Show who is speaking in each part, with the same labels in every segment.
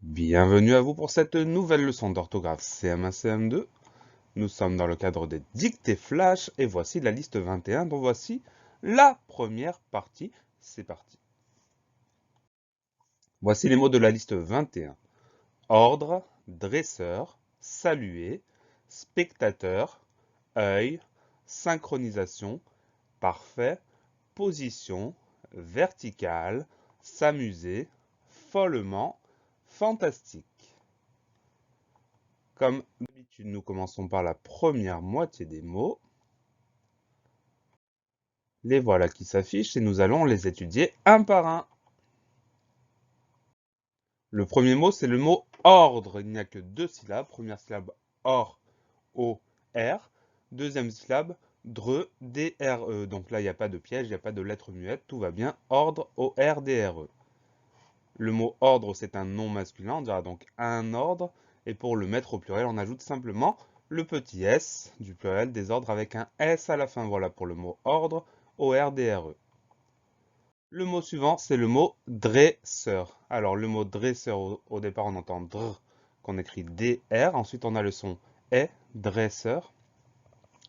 Speaker 1: Bienvenue à vous pour cette nouvelle leçon d'orthographe CM1 CM2. Nous sommes dans le cadre des dictées flash et voici la liste 21 dont voici la première partie. C'est parti. Voici les mots de la liste 21. Ordre, dresseur, saluer, spectateur, œil, synchronisation, parfait, position, verticale, s'amuser, follement, fantastique. Comme d'habitude, nous commençons par la première moitié des mots. Les voilà qui s'affichent et nous allons les étudier un par un. Le premier mot, c'est le mot ordre. Il n'y a que deux syllabes. Première syllabe, or, o, r. Deuxième syllabe, dre, d-r-e. Donc là, il n'y a pas de piège, il n'y a pas de lettre muette. Tout va bien. Ordre, o-r-d-r-e. Le mot ordre, c'est un nom masculin. On dira donc un ordre. Et pour le mettre au pluriel, on ajoute simplement le petit s du pluriel des ordres avec un s à la fin. Voilà pour le mot ordre, O-R-D-R-E. Le mot suivant, c'est le mot dresseur. Alors, le mot dresseur, au départ, on entend dr, qu'on écrit D-R. Ensuite, on a le son E, dresseur.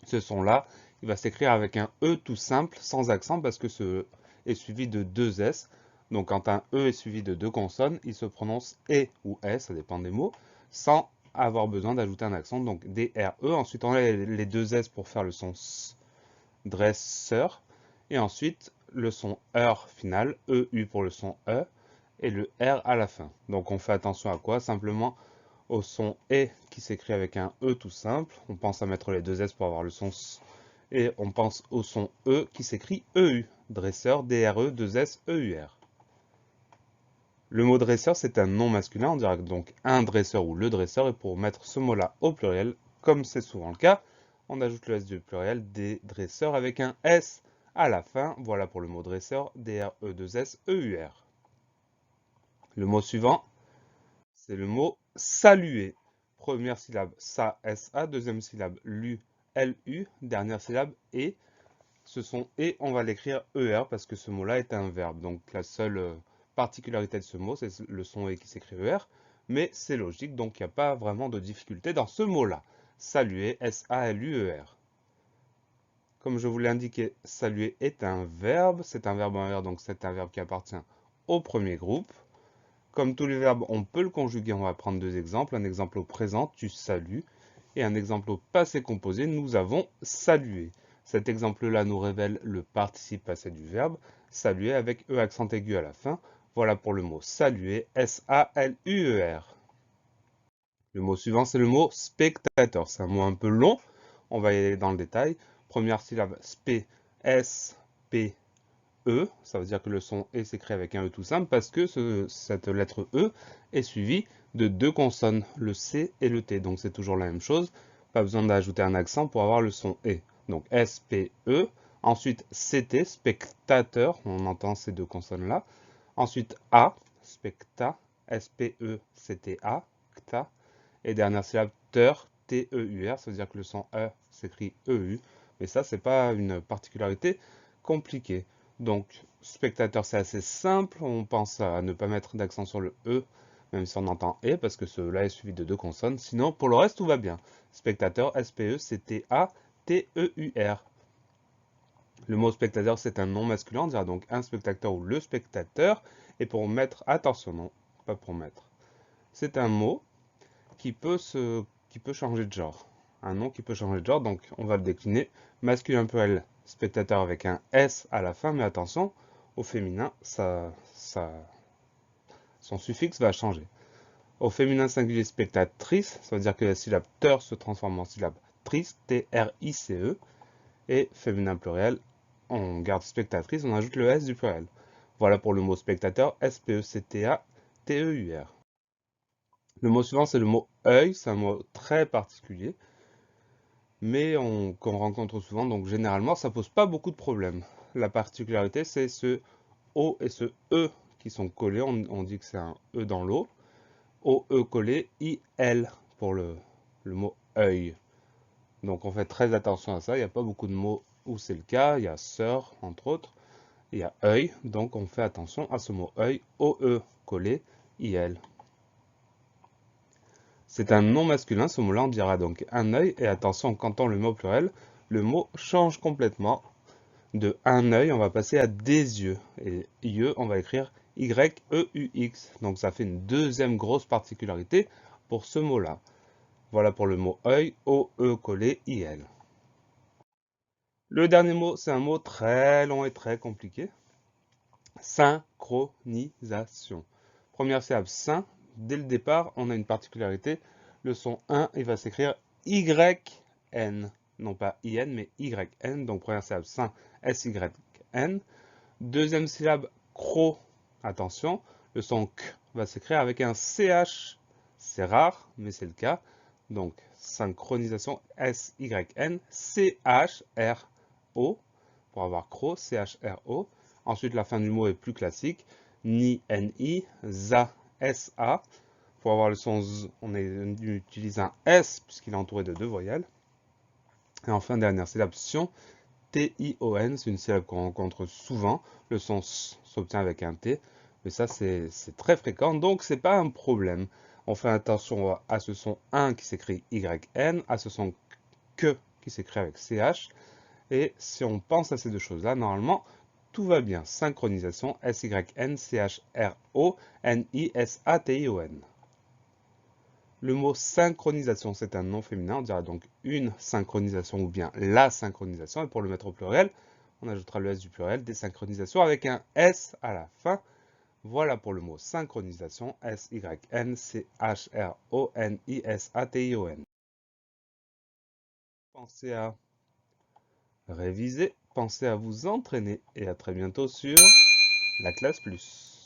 Speaker 1: Ce son-là, il va s'écrire avec un E tout simple, sans accent, parce que ce E est suivi de deux S. Donc, quand un E est suivi de deux consonnes, il se prononce E ou S, ça dépend des mots, sans avoir besoin d'ajouter un accent. Donc, D-R-E. Ensuite, on a les deux S pour faire le son S, dresseur. Et ensuite, le son ER final, EU pour le son E, et le R à la fin. Donc, on fait attention à quoi? Simplement au son E qui s'écrit avec un E tout simple. On pense à mettre les deux S pour avoir le son S. Et on pense au son E qui s'écrit EU. Dresseur, D-R-E, 2-S, E-U-R. Le mot dresseur, c'est un nom masculin. On dira donc un dresseur ou le dresseur. Et pour mettre ce mot-là au pluriel, comme c'est souvent le cas, on ajoute le S du pluriel des dresseurs avec un S à la fin. Voilà pour le mot dresseur, D-R-E-2-S, E-U-R. Le mot suivant, c'est le mot saluer. Première syllabe sa, S-A, deuxième syllabe lu, L-U, dernière syllabe et. Ce son et, on va l'écrire ER parce que ce mot-là est un verbe. Donc la seule particularité de ce mot, c'est le son et qui s'écrit ER, mais c'est logique, donc il n'y a pas vraiment de difficulté dans ce mot-là. Saluer, S-A-L-U-E-R. Comme je vous l'ai indiqué, saluer est un verbe, c'est un verbe en R, donc c'est un verbe qui appartient au premier groupe. Comme tous les verbes, on peut le conjuguer. On va prendre deux exemples. Un exemple au présent, tu salues. Et un exemple au passé composé, nous avons salué. Cet exemple-là nous révèle le participe passé du verbe, saluer avec E accent aigu à la fin. Voilà pour le mot saluer, S-A-L-U-E-R. Le mot suivant, c'est le mot spectateur. C'est un mot un peu long. On va y aller dans le détail. Première syllabe, spé, S-P, E, ça veut dire que le son E s'écrit avec un E tout simple parce que cette lettre E est suivie de deux consonnes, le C et le T. Donc c'est toujours la même chose, pas besoin d'ajouter un accent pour avoir le son E. Donc S-P-E, ensuite C-T, spectateur, on entend ces deux consonnes-là. Ensuite A, specta, S-P-E-C-T-A, cta. Et dernière syllabe, teur, T-E-U-R, ça veut dire que le son E s'écrit E-U. Mais ça, c'est pas une particularité compliquée. Donc, spectateur, c'est assez simple. On pense à ne pas mettre d'accent sur le E, même si on entend E, parce que cela est suivi de deux consonnes. Sinon, pour le reste, tout va bien. Spectateur, S-P-E-C-T-A-T-E-U-R. Le mot spectateur, c'est un nom masculin. On dira donc un spectateur ou le spectateur. Et pour mettre, attention, non, pas pour mettre. C'est un mot qui peut changer de genre. Un nom qui peut changer de genre, donc on va le décliner. Masculin pluriel, spectateur avec un S à la fin, mais attention, au féminin, son suffixe va changer. Au féminin singulier spectatrice, ça veut dire que la syllabe teur se transforme en syllabe trice, T-R-I-C-E, et féminin pluriel, on garde spectatrice, on ajoute le S du pluriel. Voilà pour le mot spectateur, S-P-E-C-T-A-T-E-U-R. Le mot suivant, c'est le mot œil. C'est un mot très particulier, mais qu'on rencontre souvent, donc généralement, ça pose pas beaucoup de problèmes. La particularité, c'est ce O et ce E qui sont collés. On dit que c'est un E dans l'eau. O, E collé, I-L pour le mot œil. Donc on fait très attention à ça. Il n'y a pas beaucoup de mots où c'est le cas. Il y a sœur, entre autres. Il y a œil, donc on fait attention à ce mot œil. O, E collé, I-L. C'est un nom masculin, ce mot-là, on dira donc un œil. Et attention, quand on le met au pluriel, le mot change complètement. De un œil, on va passer à des yeux. Et yeux, on va écrire Y-E-U-X. Donc ça fait une deuxième grosse particularité pour ce mot-là. Voilà pour le mot œil, O-E collé I-L. Le dernier mot, c'est un mot très long et très compliqué. Synchronisation. Première syllabe, syn. Dès le départ, on a une particularité. Le son 1, il va s'écrire YN. Non pas IN, mais YN. Donc première syllabe, syn, S-Y-N. Deuxième syllabe, cro. Attention, le son K va s'écrire avec un CH. C'est rare, mais c'est le cas. Donc, synchronisation S-Y-N, C-H-R-O. Pour avoir cro, C-H-R-O. Ensuite, la fin du mot est plus classique. Ni, N-I, za, S-A. Pour avoir le son Z, on utilise un S puisqu'il est entouré de deux voyelles. Et enfin, dernière syllabe, sion. T-I-O-N, c'est une syllabe qu'on rencontre souvent. Le son S s'obtient avec un T, mais ça c'est très fréquent, donc c'est pas un problème. On fait attention à ce son 1 qui s'écrit Y-N, à ce son que qui s'écrit avec CH, et si on pense à ces deux choses-là, normalement, tout va bien. Synchronisation, S-Y-N-C-H-R-O-N-I-S-A-T-I-O-N. Le mot synchronisation, c'est un nom féminin, on dira donc une synchronisation ou bien la synchronisation. Et pour le mettre au pluriel, on ajoutera le S du pluriel, des synchronisations avec un S à la fin. Voilà pour le mot synchronisation, S-Y-N-C-H-R-O-N-I-S-A-T-I-O-N. Pensez à réviser, pensez à vous entraîner et à très bientôt sur la classe plus.